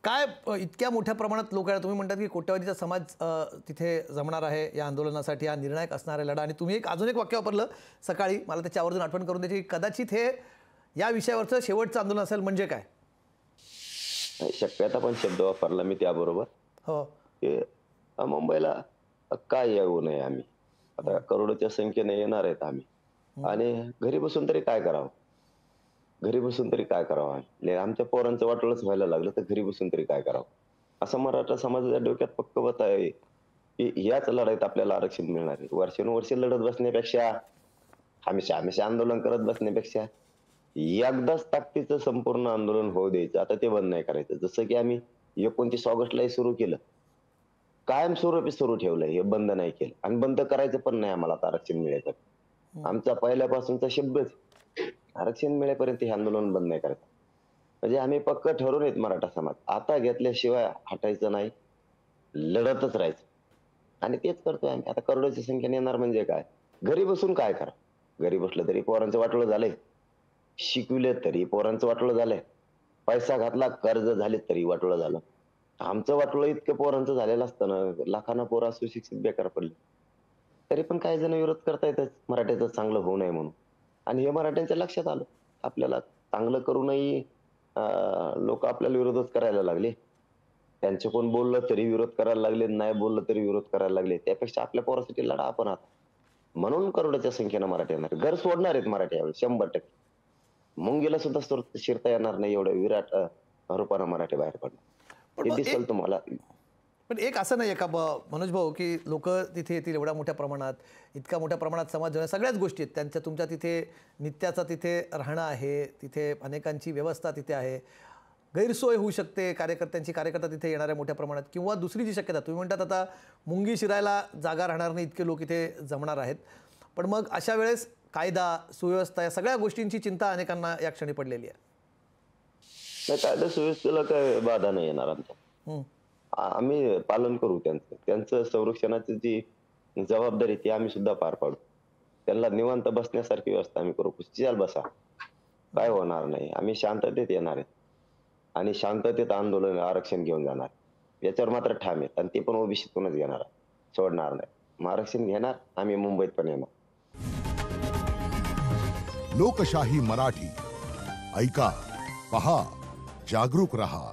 काय इतक्या मोठ्या प्रमाणात लोक आहेत, तुम्ही म्हणतात की कोट्यावधीचा समाज तिथे जमणार आहे या आंदोलनासाठी, हा निर्णायक असणार आहे लढा, आणि तुम्ही अजून एक वाक्य वापरलं सकाळी, मला त्याची आवर्जून आठवण करून द्यायची, कदाचित हे या विषयावरचं शेवटचं आंदोलन असेल. म्हणजे काय शक्यता पण शब्द वापरला मी त्याबरोबर. हो की मुंबईला काय येऊ नये आम्ही, आता करोडोच्या संख्येने येणार आहेत आम्ही, आणि घरी बसून तरी काय करावं, घरी बसून तरी काय करावं, आमच्या पोरांचं वाटोळंच व्हायला लागलं तर घरी बसून तरी काय करावं, असं मराठा समाजाच्या डोक्यात पक्क मत आहे की याच लढाईत आपल्याला आरक्षण मिळणार आहे. वर्षानुवर्षे लढत बसण्यापेक्षा, हमेशा हमेशा आंदोलन करत बसण्यापेक्षा एकदाच ताकदीचं संपूर्ण आंदोलन होऊ द्यायचं. आता ते बंद नाही करायचं. जसं की आम्ही 29 ऑगस्टलाही सुरू केलं, कायमस्वरूपी सुरू ठेवलंय, हे बंद नाही केलं आणि बंद करायचं पण नाही आम्हाला आता आरक्षण मिळायचं. आमचा पहिल्यापासूनचा शब्दच आरक्षण मिळेपर्यंत हे आंदोलन बंद नाही करायचं. म्हणजे आम्ही पक्क ठरवून येत मराठा समाज, आता घेतल्याशिवाय हटायचं नाही, लढतच राहायचं, आणि तेच करतोय आम्ही. आता करोडोची संख्येने येणार म्हणजे काय, घरी बसून काय करा, घरी बसलं तरी पोरांचं वाटोळं झालंय, शिकविले तरी पोरांचं वाटोळं झालंय, पैसा घातला कर्ज झाले तरी वाटोळं झालं. आमचं वाटोळं इतकं पोरांचं झालेलं असताना लाखांना पोरं सुशिक्षित बेकार पडले, तरी पण काही जण विरोध करतायतच मराठ्याचं चांगलं होऊ नये म्हणून. आणि हे मराठ्यांच्या लक्षात आलं, आपल्याला चांगलं करूनही लोक आपल्याला विरोधच करायला लागले. त्यांचे कोण बोललं तरी विरोध करायला लागले, नाही बोललं तरी विरोध करायला लागले. त्यापेक्षा आपल्या पोरासाठी लढा आपण आता. म्हणून करोडोच्या संख्येनं मराठी येणार, घर सोडणार आहेत मराठी यावेळी 100%. मुंगीला सुद्धा शिरता येणार नाही एवढं विराट रूपानं मराठी बाहेर पडणार, हे दिसेल तुम्हाला. पण एक असं नाही का मनोज भाऊ की लोक तिथे येतील एवढ्या मोठ्या प्रमाणात, इतक्या मोठ्या प्रमाणात समाज सगळ्याच गोष्टी आहेत त्यांच्या, तुमच्या तिथे नित्याचा तिथे राहणं आहे, तिथे अनेकांची व्यवस्था तिथे आहे, गैरसोय होऊ शकते कार्यकर्त्यांची, कार्यकर्ता तिथे येणार आहे मोठ्या प्रमाणात. किंवा दुसरी जी शक्यता तुम्ही म्हणतात आता मुंगी शिरायला जागा राहणार नाही, इतके लोक इथे जमणार आहेत, पण मग अशा वेळेस कायदा सुव्यवस्था या सगळ्या गोष्टींची चिंता अनेकांना या क्षणी पडलेली आहे. कायदा सुव्यवस्थेला काय बाधा नाही येणार आमच्या, आम्ही पालन करू त्यांचं संरक्षणाची जी जबाबदारी ती आम्ही सुद्धा पार पाडू. त्यांना निवांत बसण्यासारखी व्यवस्था आम्ही करू, खुशाल बसा, काय होणार नाही. आम्ही शांततेत येणार आहे आणि शांततेत आंदोलन आरक्षण घेऊन जाणार, याच्यावर मात्र ठाम आहेत, आणि ते पण ओबीसीतूनच घेणार, सोडणार नाही. आरक्षण घेणार, आम्ही मुंबईत पण येणार. लोकशाही मराठी ऐका, पहा, जागरूक रहा.